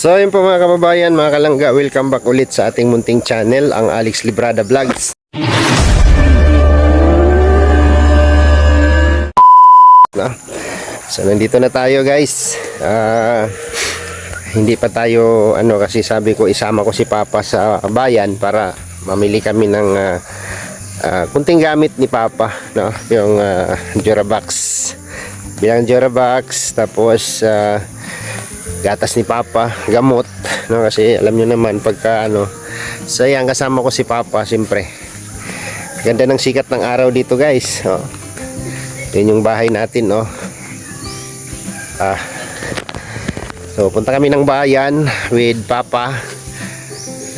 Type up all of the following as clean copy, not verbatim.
So yun po mga kababayan, mga kalangga, welcome back ulit sa ating munting channel, ang Alex Librada Vlogs. No? So nandito na tayo guys. Hindi pa tayo kasi sabi ko isama ko si Papa sa bayan para mamili kami ng kunting gamit ni Papa, no? Yung Durabox. Bilang Durabox, tapos gatas ni Papa, gamot, no? Kasi alam nyo naman pagka sayang kasama ko si Papa, siyempre. Ganda ng sikat ng araw dito guys. Yun yung bahay natin, no? So punta kami ng bayan with Papa.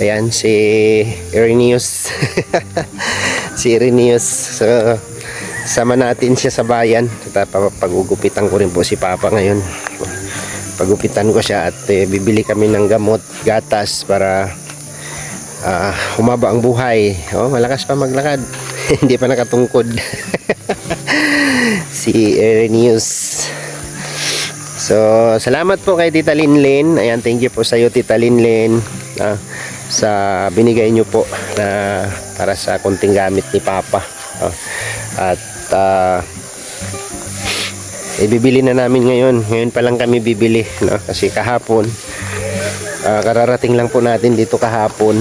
Ayan si Ireneus. Si Ireneus. So sama natin siya sa bayan. Pag-ugupitan ko rin po si Papa ngayon. Pagupitan ko siya at bibili kami ng gamot, gatas para humaba ang buhay. Malakas pa maglakad. Hindi pa nakatungkod. Si Ireneus. So, salamat po kay Tita Linlin. Ayan, thank you po sa iyo Tita Linlin sa binigay niyo po na para sa konting gamit ni Papa. At ibibili na namin ngayon pa lang kami bibili, no? Kasi kahapon kararating lang po natin dito kahapon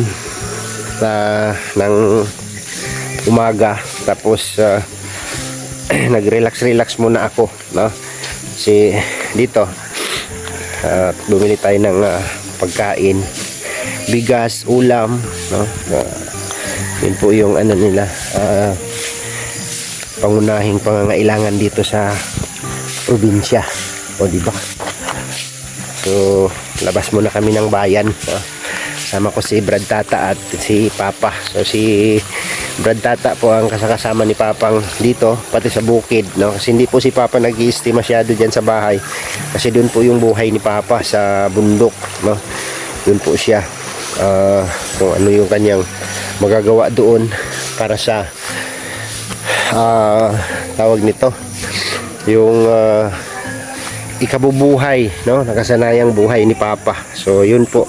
ng umaga, tapos nag-relax muna ako, no? Kasi dito bumili tayo ng pagkain, bigas, ulam, no? Yun po yung nila, pangunahing pangangailangan dito sa probinsya, diba? So labas muna kami ng bayan, sama ko si Brad Tata at si Papa. So si Brad Tata po ang kasama ni Papang dito, pati sa bukid, no? Kasi hindi po si Papa nag-i-stay masyado dyan sa bahay, kasi doon po yung buhay ni Papa sa bundok, no? Doon po siya, kung ano yung kanyang magagawa doon para sa tawag nito, yung ikabubuhay, no? Nakasanayang buhay ni Papa. So yun po.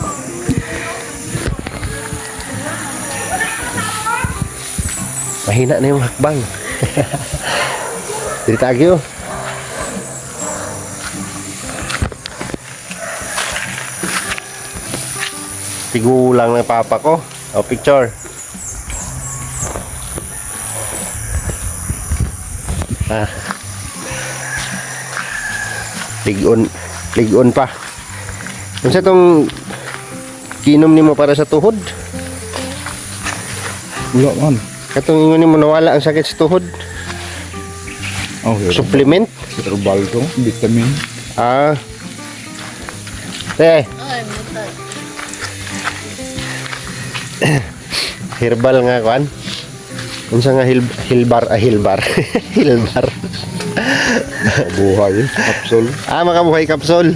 Mahina na yung hakbang. Dito tayo. Tigulang ng Papa ko. Picture. Ligon pa. Ano sa itong kinom ni mo para sa tuhod? Wala man. Katong ingon ni mo nawala ang sakit sa tuhod? Supplement? Herbal to, vitamin. Herbal nga kuan. Unsa nga hilbar. Hilbar. Buhay, kapsul. Makabuhay kapsul.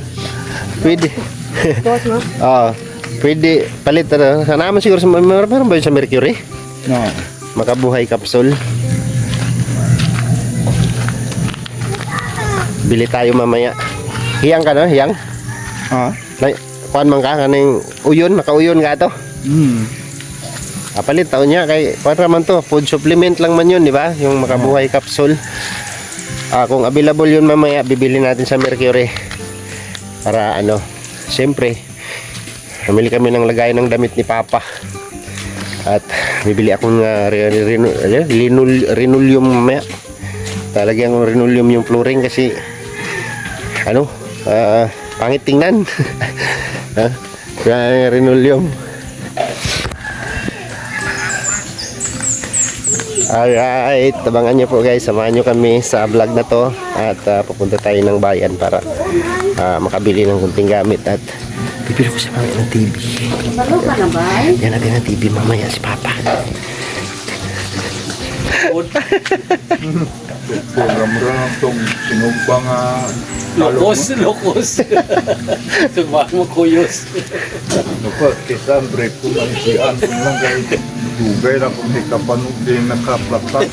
Pwede. Pwede palit sana naman siguro meron ba yun sa Mercury? No. Makabuhay kapsul. Bili tayo mamaya. Hiyang ka, no? Hiyang? Kuan man ka kaning uyon, nakauyon ka to. Palit taon niya kay para man to, food supplement lang man yun, di ba? Yung makabuhay capsule. Kung available yun mamaya, bibili natin sa Mercury. Para siyempre, namili kami ng lagay ng damit ni Papa. At bibili akong linoleum mamaya. Talagyan ng linoleum yung flooring kasi pangit tingnan. Linoleum. Alright, tabangan nyo po guys, samahan nyo kami sa vlog na to. At pupunta tayo ng bayan para makabili ng kunting gamit. At bibili ko siya mamaya ng TV. Yan natin ng TV mamaya si Papa. Program rin itong sinumpang Lokos. Tumahan mo kuyos. Isang break ko lang siyan. Kung lang kayo dugay na kung di kapanog din nakaplatak.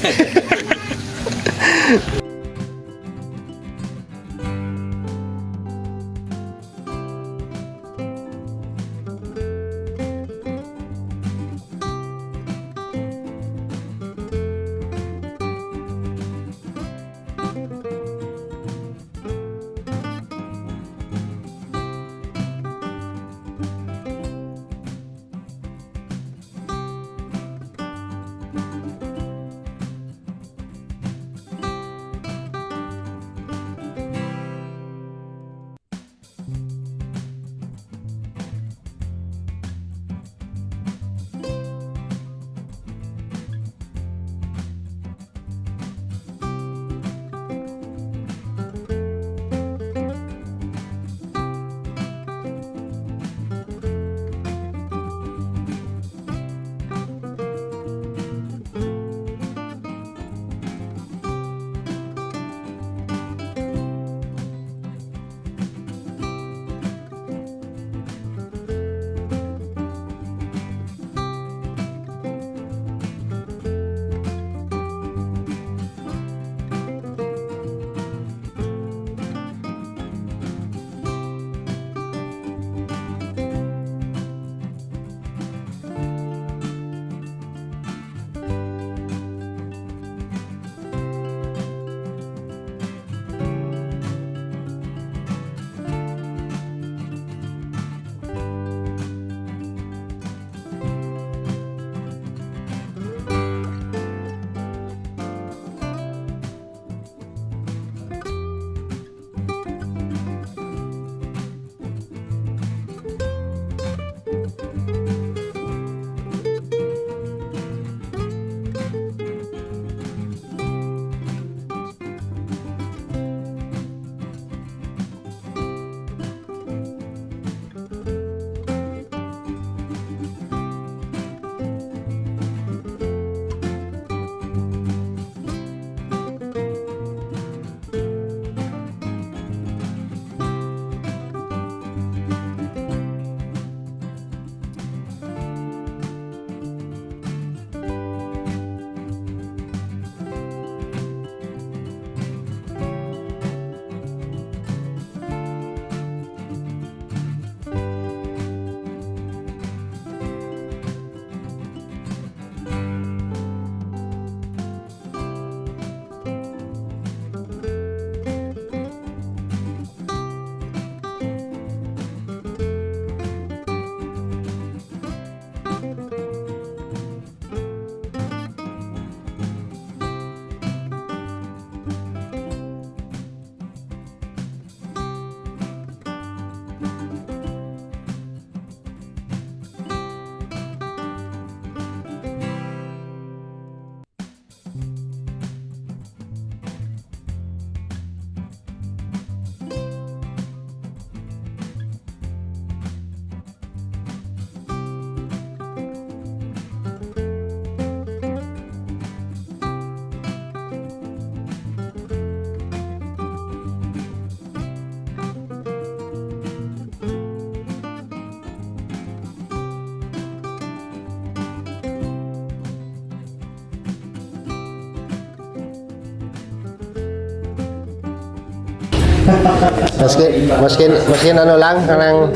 Maskin ano lang, kanang...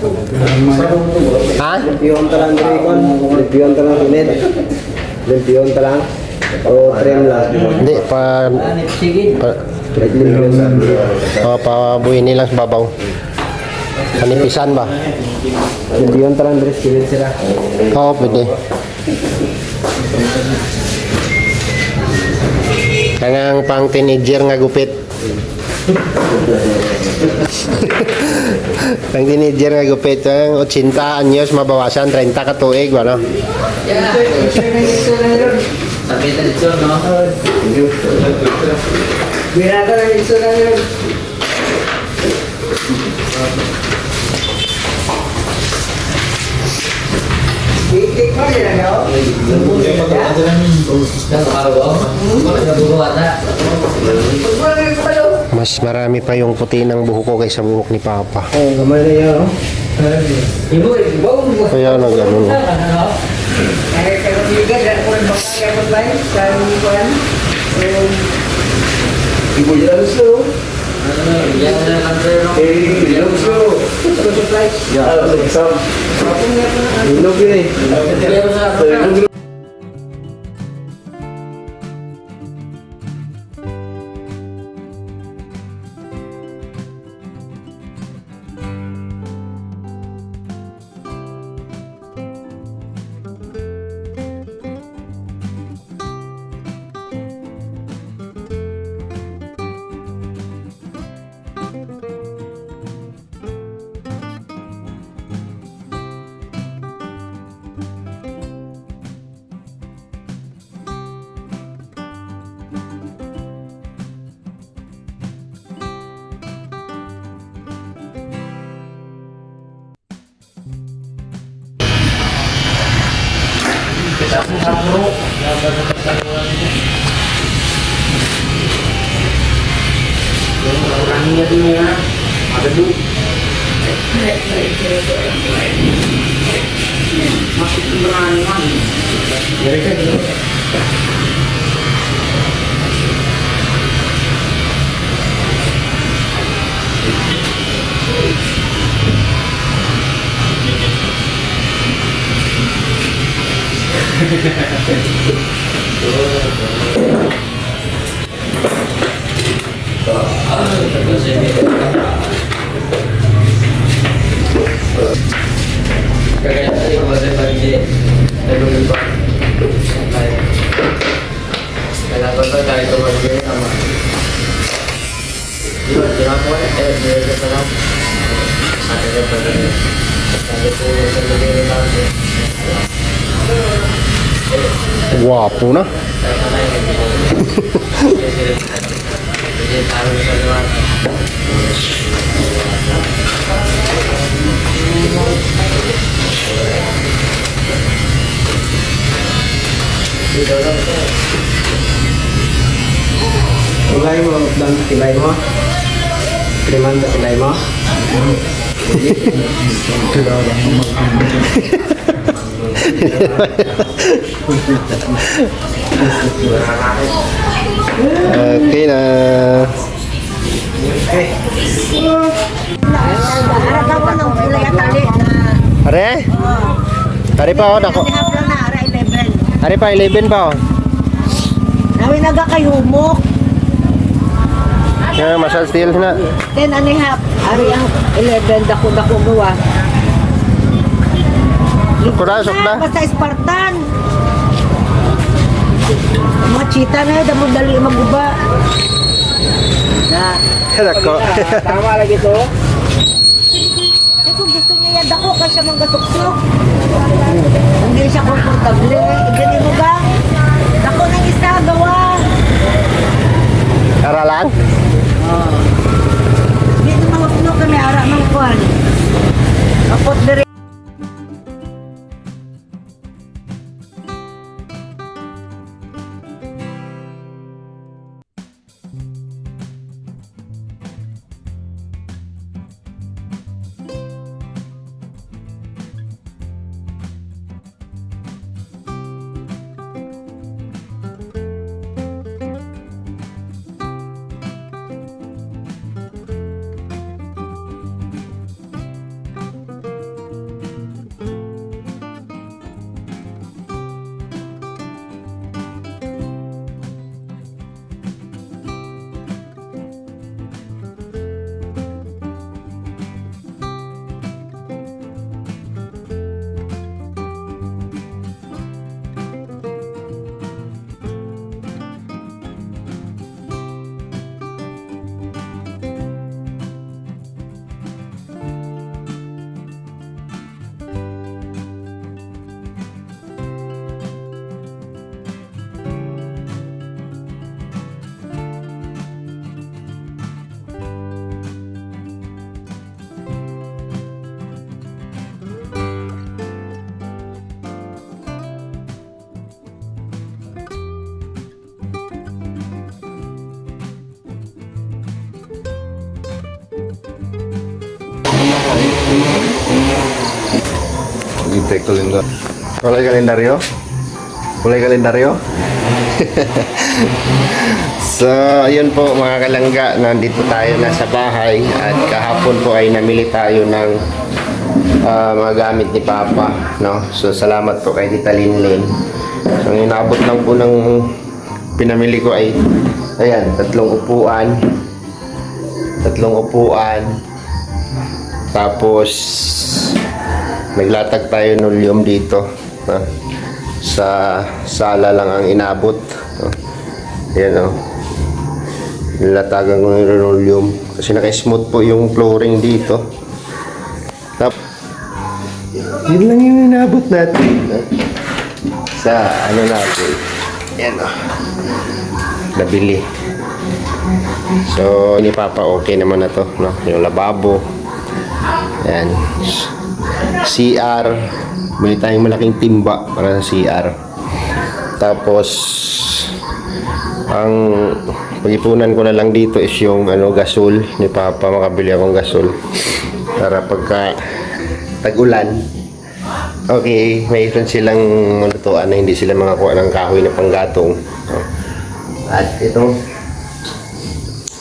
Ha? Limpiyon talang Dracon, limpiyon talang init, limpiyon talang, o trim lang. Hindi, pa... Limpiyon lang. Pabuhin nilang sa babaw. Panipisan ba? Limpiyon talang dress kilin sila. Oo, pwede. Kanang pang teenager nga gupit. Pang teenager nga gupit. Ang 80 anyos mabawasan, 30 ka tuig, ano? Sabitan ito, no? Birata na ito na yun. Itik pa rin ano? Mas marami pa yung puti ng buhok ko kaysa buhok ni Papa. Oh, gamay na yun. Kaya na ganun. Kaya kayo liga, dahil ko rin baka kayo mag-live, kaya hindi ko yan. Ibu jalan slow. Ilog slow. Ya, exam. Ilog ini. Guwapo na. Kilay mo, dan kilay mo. Kriman sa kilay mo. Okay na. Harap ako ng pilay at tali na Are? Are pa, oh, dako. nahap lang na ara 11. Are pa, 11 pa, oh. Nawi naga kay humok. Yeah, masal steel na. 10 and a half. Ari ang 11 dako gawa. Kurasok na. Basta Spartan. Mga chita na damo dali maguba. Na. Dako. Tama lagi to. Eh kung gusto niya yan dako kasi siya manggasok-sok. Hindi siya komportable. Igani mo ba? Dako ng isa gawa. Ara lang. Dito mahapno kami ara ng kuan. Kapot diri. Take kalendar. Kulay kalendaryo? Kulay kalendaryo? So, ayun po mga kalangga, nandito tayo na sa bahay at kahapon po ay namili tayo ng mga gamit ni Papa, no? So, salamat po kay Tita Linlin. So, ang inabot lang po ng pinamili ko ay ayan, tatlong upuan, tapos naglatag tayo ng linoleum dito, no? Sa sala lang ang inabot, no? Ayan, oh. Nilatagan ko ng linoleum kasi naka-smooth po yung flooring dito. Yun lang yung inabot natin, no? Sa ano natin, ayan, oh, nabili. So ni Papa okay naman na to, no? Yung lababo, ayan, CR, bili tayong malaking timba para sa CR. Tapos ang pag-ipunan ko na lang dito is yung gasol ni Papa. Makabili akong gasol para pagka tag-ulan, okay, mayroon silang malutuan na hindi sila makakuha ng kahoy na panggatong. At ito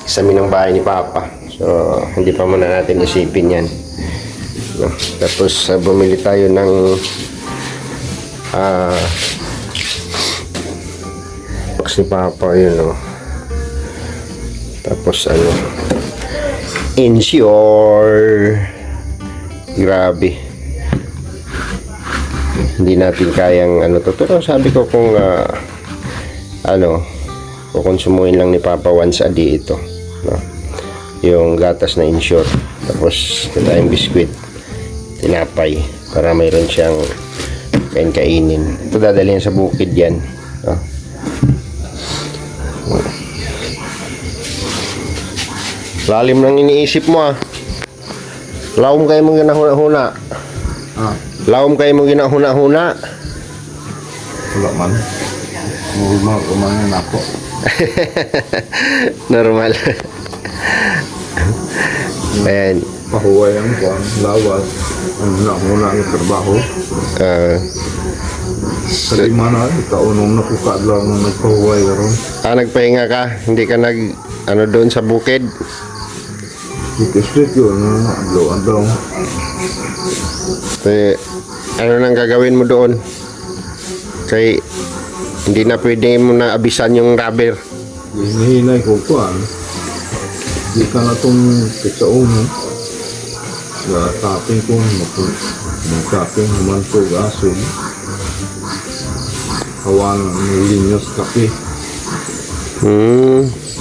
sa ng bahay ni Papa, so hindi pa muna natin isipin yan, no? Tapos bumili tayo ng box ni Papa, yun, no? Tapos Ensure, grabe, hindi natin kayang to, pero sabi ko kung kukonsumuhin lang ni Papa once a day ito, no? Yung gatas na Ensure, tapos tayong biskwit, tinapay, para mayroon siyang kainin. Ito dadalhin sa bukid yan, no? Lalim nang iniisip mo, ah. Laom kayo mong ginahuna-huna. Laom kayo mong ginahuna-huna. Wala man. Normal kumain ako. Normal. Ayan. Mahuway ang kuwan, lawas. Ang muna ang trabaho. Sa lima na, kaunong nakukadlaw ng nagpahuway karon. Nagpahinga ka? Hindi ka doon sa bukid? Street yun, adlaw-adlaw. Ano nang gagawin mo doon? Kay hindi na pwede mo na abisan yung rubber. Hinahinay ko kuwan. Di ka na itong kitsaungan. Tapping ko, mag-tapping naman ko gason. Hawan ng linyos kape.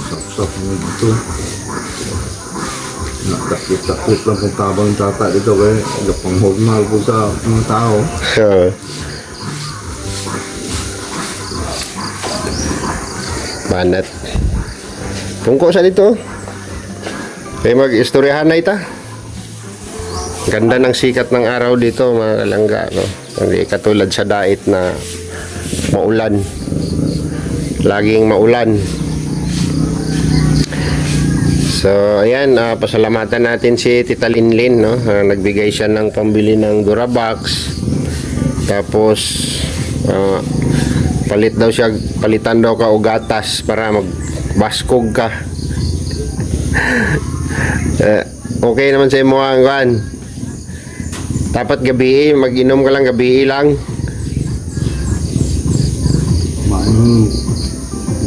Saksak mo dito. Nakakit-takot lang kung tabang tata dito kaya napanghugmal po sa mga tao. Banat. Tungko sa dito. Kaya mag-istoryahan na ita. Ganda ng sikat ng araw dito mga kalangga, no? Hindi katulad sa dait na maulan. Laging maulan. So ayan, pasalamatan natin si Tita Linlin, no? Nagbigay siya ng pambili ng Durabox. Tapos palitan daw ka o gatas para magbaskog ka. Okay naman sa imo ang kan. Dapat gabi, mag-inom ka lang gabi lang.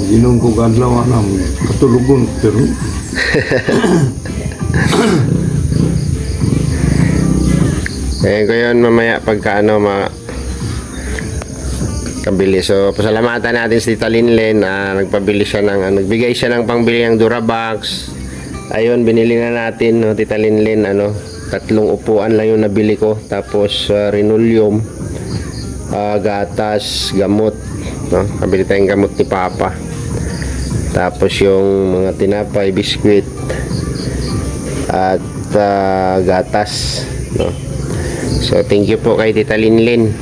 Inom ko kadlaw na katulugon pero Kaya ko yun mamaya pagka kabili. So pasalamatan natin si Tita Linlin na nagbigay siya ng pangbili ng Durabox. Ayun, binili na natin, no, Tita Linlin, 3 upuan lang yung nabili ko. Tapos linoleum, gatas, gamot, no? Nabili tayong gamot ni Papa. Tapos yung mga tinapay, biskwit at gatas, no? So thank you po kay Tita Linlin.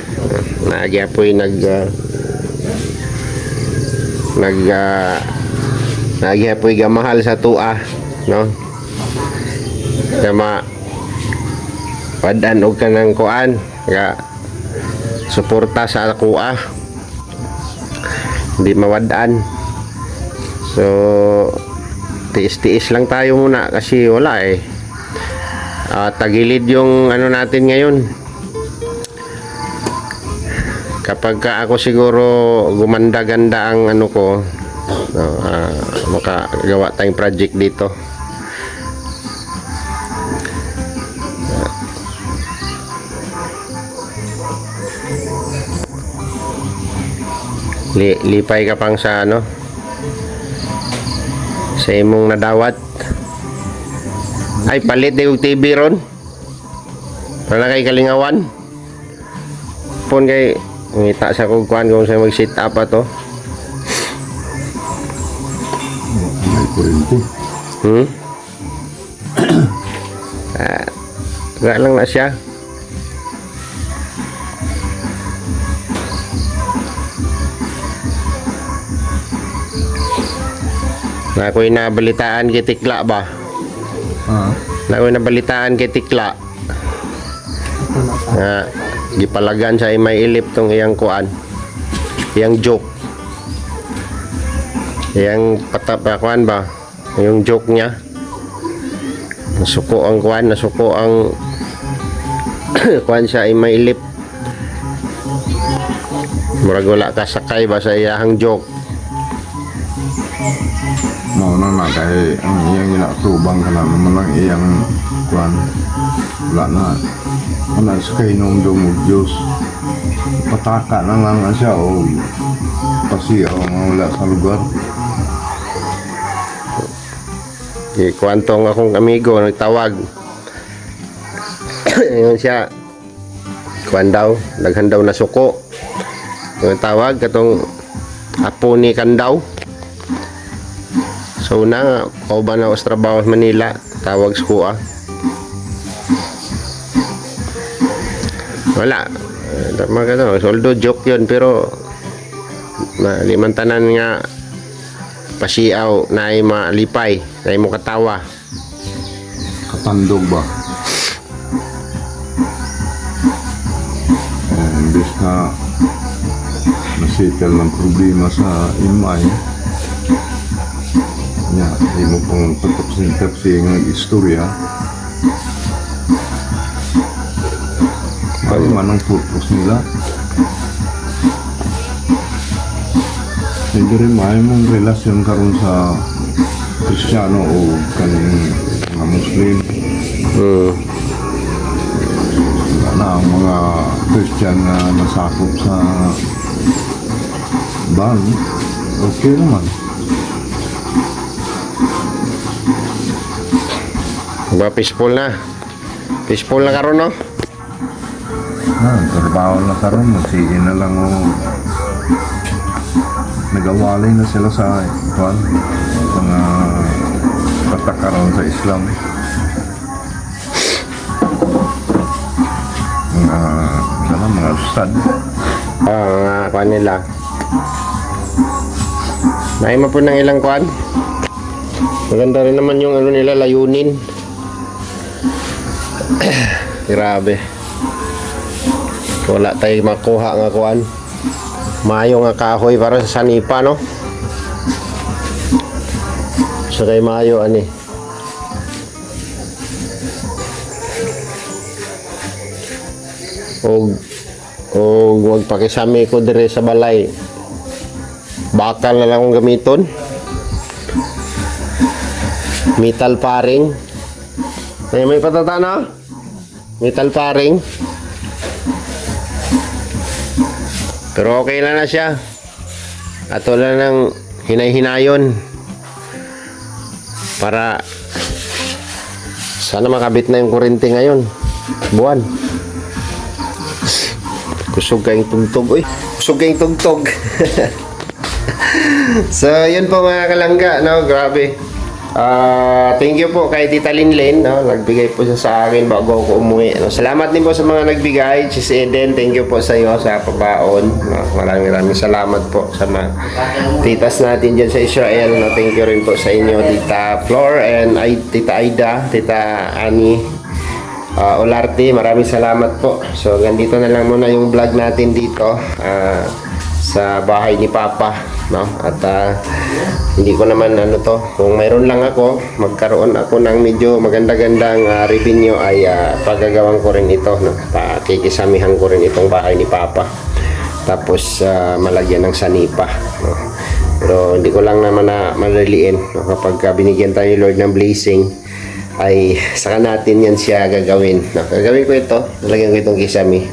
Nagya po yung nagya po yung gamahal sa tua, no? Kama padan og kanang kuan nga suporta sa kuha. Hindi mawadaan. So tiis-tiis lang tayo muna kasi wala eh. Tagilid yung ano natin ngayon. Kapag ako siguro gumanda-ganda ang ano ko, makagawa tayong project dito. Lipay ka pang sa ano, sa imong nadawat. Ay palit yung TV ron para kay kalingawan pon kay ngita sa kugkuan kung sa mag sit up ato. May kurente. Wala lang na siya. Na ako'y nabalitaan kay Tikla ba? Na ako'y nabalitaan kay Tikla. Gipalagan sa may ilip tong iyang kuan. Iyang joke. Iyang patapakuan ba? Yung joke niya. Nasuko ang kuan, nasuko ang kuan sa may ilip. Murag wala kasakay ba sa iyang joke. Mau na kay ang iyang ginatubang ka na naman ang iyang kuan. Wala na. Wala sa kainom dumog Diyos. Pataka na lang na siya o pasiyaw nga wala sa lugar. Kwantong akong amigo nagtawag. Yun siya. Kuan daw, daghan daw na suko. Yung tawag katong apo ni Kandaw. So na ako ba na sa trabaho sa Manila, tawag sa kuha. Wala. Maganda, soldo joke yun pero limantanan nga pasiaw na ay malipay, na ay mo katawa. Katandog ba? Imbes na nasitel ng problema sa imay. Hindi mo pang patapsin-tapsin ng istorya. Ano man ang purpose nila? Hindi rin may mong relasyon karon sa Kristiyano o kaning mga Muslim. Wala na ang mga Christian na nasakop sa ban. Okay naman. Ba peaceful na. Peaceful na karon no? Trabaho na karon, sige na lang o nagawalay na sila sa ikuan, mga patakaron sa Islam. Mga ustad. Mga kuan nila. Naima po ng ilang kuan. Maganda rin naman yung ano nila, layunin. Grabe. Wala tayo makuha nga kuan. Mayo nga kahoy para sa sanipa no. So kay mayo ani. O wag pakisami ko dire sa balay. Bakal na lang akong gamiton. Metal paring. May patata na? Metal paring. Pero okay na siya. At wala nang hinay-hinayon. Para sana makabit na yung kuryente ngayon. Buwan. Kusog kayong tugtog. Uy, kusog kayong tugtog. So, yun po mga kalangga. No? Grabe. Thank you po kay Tita Linlin, no? Nagbigay po siya sa akin bago ako umuwi, no? Salamat din po sa mga nagbigay. Sis Eden, thank you po sa iyo sa pabaon, no? Maraming salamat po sa mga titas natin dyan sa Israel, no? Thank you rin po sa inyo Tita Flor and Tita Aida, Tita Annie, Olarte, maraming salamat po. So ganito na lang muna yung vlog natin dito sa bahay ni Papa, no? At hindi ko naman kung mayroon lang ako, magkaroon ako ng medyo maganda-gandang revenue ay pagagawan ko rin ito, no? Pakikisamihan ko rin itong bahay ni Papa. Tapos malagyan ng sanipa, no? Pero hindi ko lang naman na maliliin, no? Kapag binigyan tayo ni Lord ng blessing, ay saka natin yan siya gagawin, no? Gagawin ko ito, lalagyan ko itong kisame.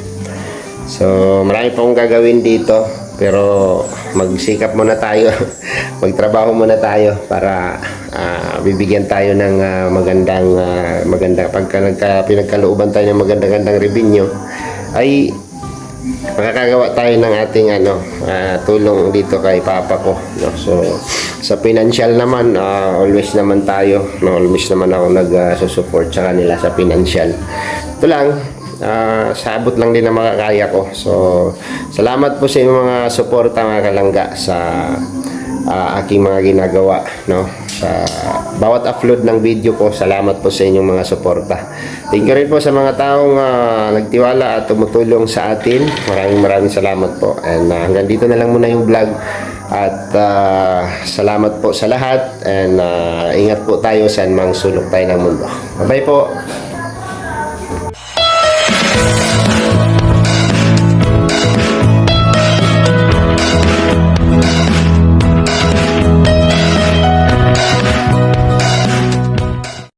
So marami pa akong gagawin dito, pero magsikap muna tayo magtrabaho muna tayo para bibigyan tayo ng maganda pagka pinagkalooban tayo ng magandang revenue, ay makakagawa tayo ng ating tulong dito kay Papa ko, no? So sa financial naman, always naman tayo, no? Always naman ako nag-support sa kanila sa financial. Ito lang, sabot lang din ang makakaya ko. So salamat po sa inyong mga suporta, mga kalangga, sa aking mga ginagawa, no? Sa bawat upload ng video ko, salamat po sa inyong mga suporta. Thank you rin po sa mga taong nagtiwala at tumutulong sa atin. Maraming salamat po. And hanggang dito na lang muna yung vlog. At salamat po sa lahat. And ingat po tayo saan mang sulok tayo ng mundo. Bye-bye po.